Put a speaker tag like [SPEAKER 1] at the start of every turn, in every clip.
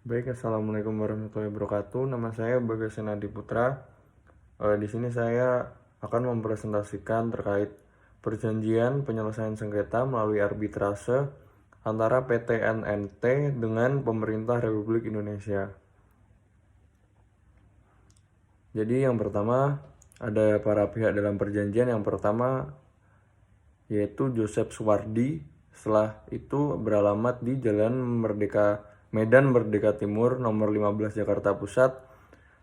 [SPEAKER 1] Baik, assalamualaikum warahmatullahi wabarakatuh. Nama saya Bagas Senadi Putra. Di sini saya akan mempresentasikan terkait perjanjian penyelesaian sengketa melalui arbitrase antara PT NNT dengan pemerintah Republik Indonesia. Jadi yang pertama ada para pihak dalam perjanjian. Yang pertama yaitu Joseph Suwardi. Setelah itu beralamat di Jalan Medan Merdeka Timur nomor 15 Jakarta Pusat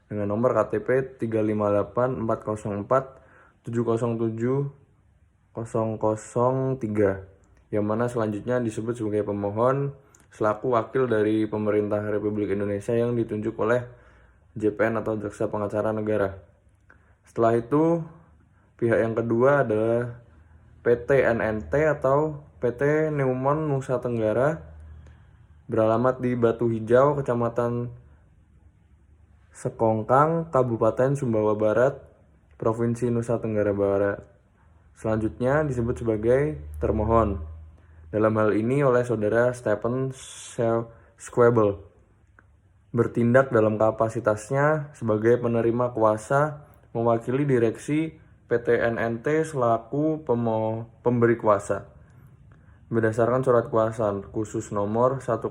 [SPEAKER 1] dengan nomor KTP 35840470003, yang mana selanjutnya disebut sebagai pemohon selaku wakil dari pemerintah Republik Indonesia yang ditunjuk oleh JPN atau Jaksa Pengacara Negara. Setelah itu pihak yang kedua adalah PT NNT atau PT Newmont Nusa Tenggara, beralamat di Batu Hijau, Kecamatan Sekongkang, Kabupaten Sumbawa Barat, Provinsi Nusa Tenggara Barat. Selanjutnya disebut sebagai termohon. Dalam hal ini oleh saudara Stephen Schwebel, bertindak dalam kapasitasnya sebagai penerima kuasa mewakili direksi PT NNT selaku pemberi kuasa. Berdasarkan surat kuasa khusus nomor 101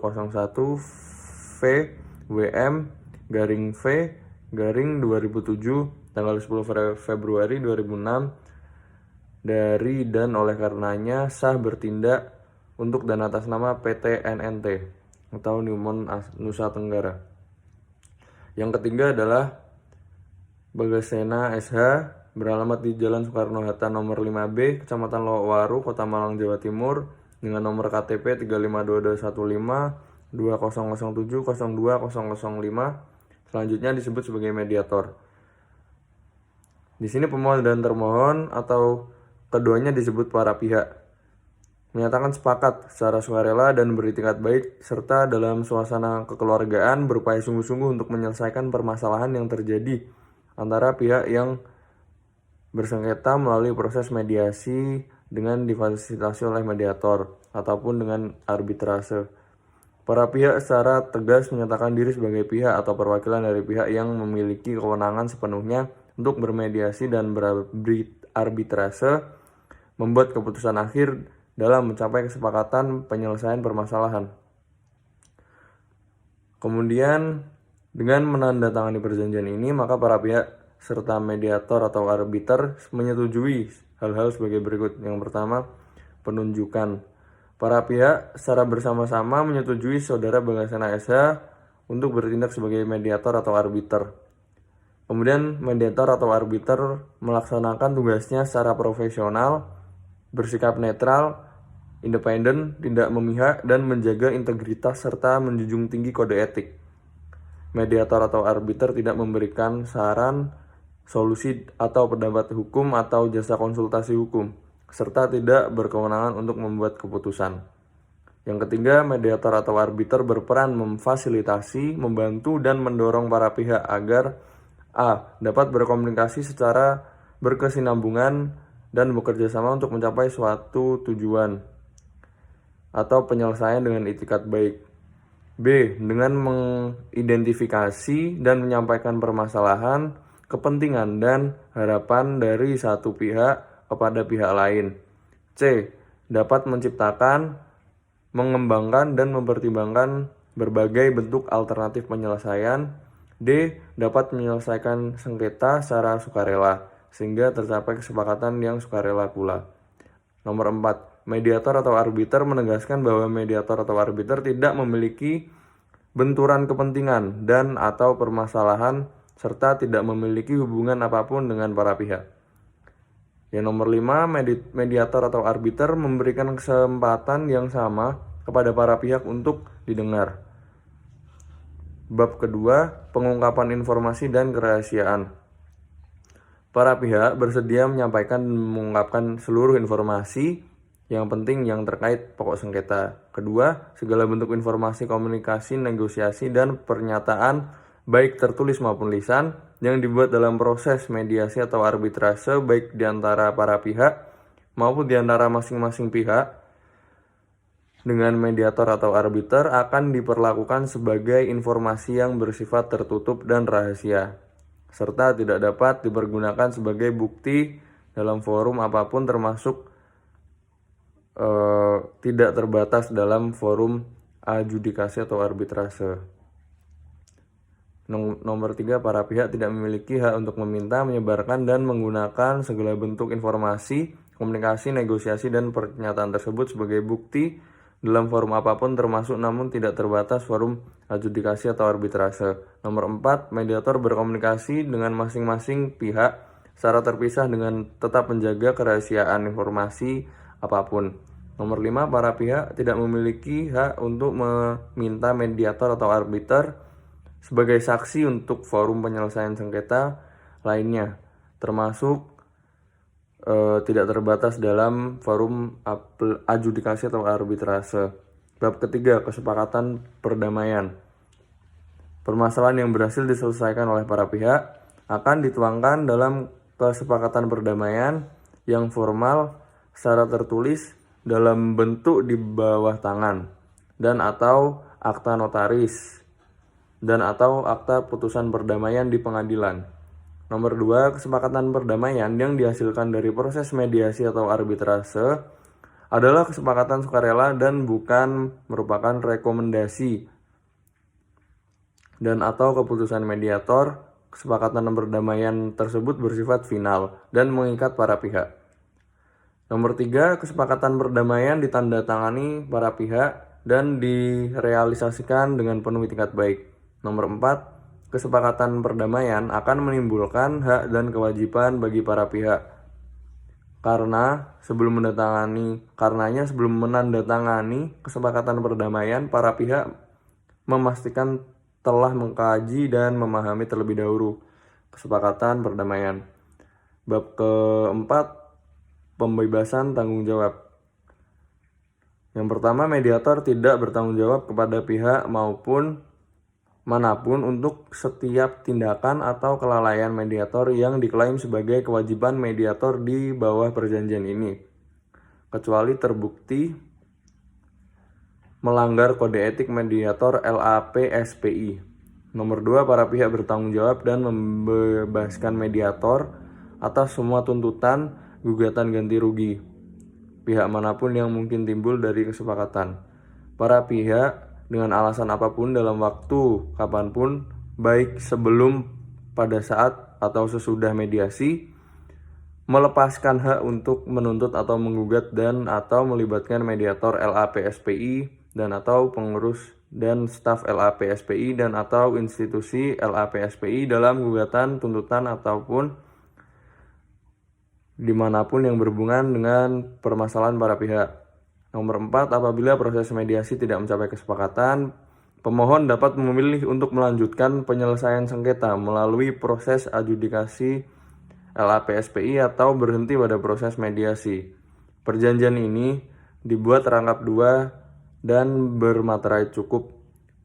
[SPEAKER 1] VWM-V-2007 tanggal 10 Februari 2006 dari dan oleh karenanya sah bertindak untuk dan atas nama PT NNT atau Newmont Nusa Tenggara. Yang ketiga adalah Bagasena SH, beralamat di Jalan Soekarno-Hatta nomor 5B, Kecamatan Lowaru, Kota Malang, Jawa Timur, dengan nomor KTP 35215-2007-02-005. Selanjutnya disebut sebagai mediator. Di sini pemohon dan termohon atau keduanya disebut para pihak menyatakan sepakat secara sukarela dan beritikat baik serta dalam suasana kekeluargaan berupaya sungguh-sungguh untuk menyelesaikan permasalahan yang terjadi antara pihak yang bersengketa melalui proses mediasi dengan difasilitasi oleh mediator ataupun dengan arbitrase. Para pihak secara tegas menyatakan diri sebagai pihak atau perwakilan dari pihak yang memiliki kewenangan sepenuhnya untuk bermediasi dan berarbitrase, membuat keputusan akhir dalam mencapai kesepakatan penyelesaian permasalahan. Kemudian dengan menandatangani perjanjian ini, maka para pihak serta mediator atau arbiter menyetujui hal-hal sebagai berikut. Yang pertama, penunjukan. Para pihak secara bersama-sama menyetujui saudara Bagasena SH untuk bertindak sebagai mediator atau arbiter. Kemudian mediator atau arbiter melaksanakan tugasnya secara profesional, bersikap netral, independen, tidak memihak, dan menjaga integritas serta menjunjung tinggi kode etik. Mediator atau arbiter tidak memberikan saran, solusi atau pendapat hukum atau jasa konsultasi hukum, serta tidak berkewenangan untuk membuat keputusan. Yang ketiga, mediator atau arbiter berperan memfasilitasi, membantu, dan mendorong para pihak agar a. dapat berkomunikasi secara berkesinambungan dan bekerja sama untuk mencapai suatu tujuan atau penyelesaian dengan itikat baik. B. Dengan mengidentifikasi dan menyampaikan permasalahan, kepentingan, dan harapan dari satu pihak kepada pihak lain. C. Dapat menciptakan, mengembangkan, dan mempertimbangkan berbagai bentuk alternatif penyelesaian. D. Dapat menyelesaikan sengketa secara sukarela, sehingga tercapai kesepakatan yang sukarela pula. Nomor 4. Mediator atau arbiter menegaskan bahwa mediator atau arbiter tidak memiliki benturan kepentingan dan atau permasalahan serta tidak memiliki hubungan apapun dengan para pihak. Yang nomor 5, mediator atau arbiter memberikan kesempatan yang sama kepada para pihak untuk didengar. Bab kedua, pengungkapan informasi dan kerahasiaan. Para pihak bersedia menyampaikan dan mengungkapkan seluruh informasi yang penting yang terkait pokok sengketa. Kedua, segala bentuk informasi, komunikasi, negosiasi, dan pernyataan baik tertulis maupun lisan yang dibuat dalam proses mediasi atau arbitrase baik di antara para pihak maupun di antara masing-masing pihak dengan mediator atau arbiter akan diperlakukan sebagai informasi yang bersifat tertutup dan rahasia, serta tidak dapat dipergunakan sebagai bukti dalam forum apapun termasuk tidak terbatas dalam forum adjudikasi atau arbitrase. Nomor 3, para pihak tidak memiliki hak untuk meminta, menyebarkan, dan menggunakan segala bentuk informasi, komunikasi, negosiasi, dan pernyataan tersebut sebagai bukti dalam forum apapun termasuk namun tidak terbatas forum adjudikasi atau arbitrase. Nomor 4, mediator berkomunikasi dengan masing-masing pihak secara terpisah dengan tetap menjaga kerahasiaan informasi apapun. Nomor 5, para pihak tidak memiliki hak untuk meminta mediator atau arbiter sebagai saksi untuk forum penyelesaian sengketa lainnya, termasuk tidak terbatas dalam forum adjudikasi atau arbitrase. Bab ketiga, kesepakatan perdamaian. Permasalahan yang berhasil diselesaikan oleh para pihak akan dituangkan dalam kesepakatan perdamaian yang formal secara tertulis dalam bentuk di bawah tangan dan atau akta notaris dan atau akta putusan perdamaian di pengadilan. Nomor 2, kesepakatan perdamaian yang dihasilkan dari proses mediasi atau arbitrase adalah kesepakatan sukarela dan bukan merupakan rekomendasi dan atau keputusan mediator. Kesepakatan perdamaian tersebut bersifat final dan mengikat para pihak. Nomor 3, kesepakatan perdamaian ditandatangani para pihak dan direalisasikan dengan penuh itikat baik. Nomor 4, kesepakatan perdamaian akan menimbulkan hak dan kewajiban bagi para pihak. Karenanya sebelum menandatangani kesepakatan perdamaian, para pihak memastikan telah mengkaji dan memahami terlebih dahulu kesepakatan perdamaian. Bab keempat, pembebasan tanggung jawab. Yang pertama, mediator tidak bertanggung jawab kepada pihak manapun untuk setiap tindakan atau kelalaian mediator yang diklaim sebagai kewajiban mediator di bawah perjanjian ini, kecuali terbukti melanggar kode etik mediator LAPSPI. Nomor 2, para pihak bertanggung jawab dan membebaskan mediator atas semua tuntutan gugatan ganti rugi pihak manapun yang mungkin timbul dari kesepakatan. Para pihak dengan alasan apapun dalam waktu kapanpun, baik sebelum, pada saat, atau sesudah mediasi, melepaskan hak untuk menuntut atau menggugat dan atau melibatkan mediator LAPSPI dan atau pengurus dan staf LAPSPI dan atau institusi LAPSPI dalam gugatan, tuntutan, ataupun dimanapun yang berhubungan dengan permasalahan para pihak. Nomor 4, apabila proses mediasi tidak mencapai kesepakatan, pemohon dapat memilih untuk melanjutkan penyelesaian sengketa melalui proses adjudikasi LAPSPI atau berhenti pada proses mediasi. Perjanjian ini dibuat rangkap 2 dan bermaterai cukup.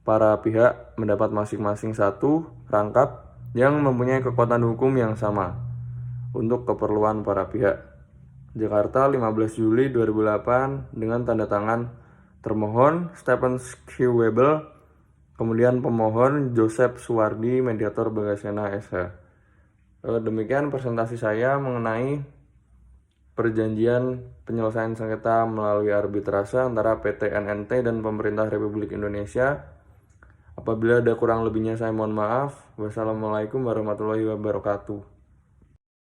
[SPEAKER 1] Para pihak mendapat masing-masing satu rangkap yang mempunyai kekuatan hukum yang sama untuk keperluan para pihak. Jakarta, 15 Juli 2008 dengan tanda tangan termohon Stephen Q. Webel, kemudian pemohon Joseph Suwardi, mediator Bagasena SH. Demikian presentasi saya mengenai perjanjian penyelesaian sengketa melalui arbitrase antara PT NNT dan pemerintah Republik Indonesia. Apabila ada kurang lebihnya saya mohon maaf. Wassalamualaikum warahmatullahi wabarakatuh.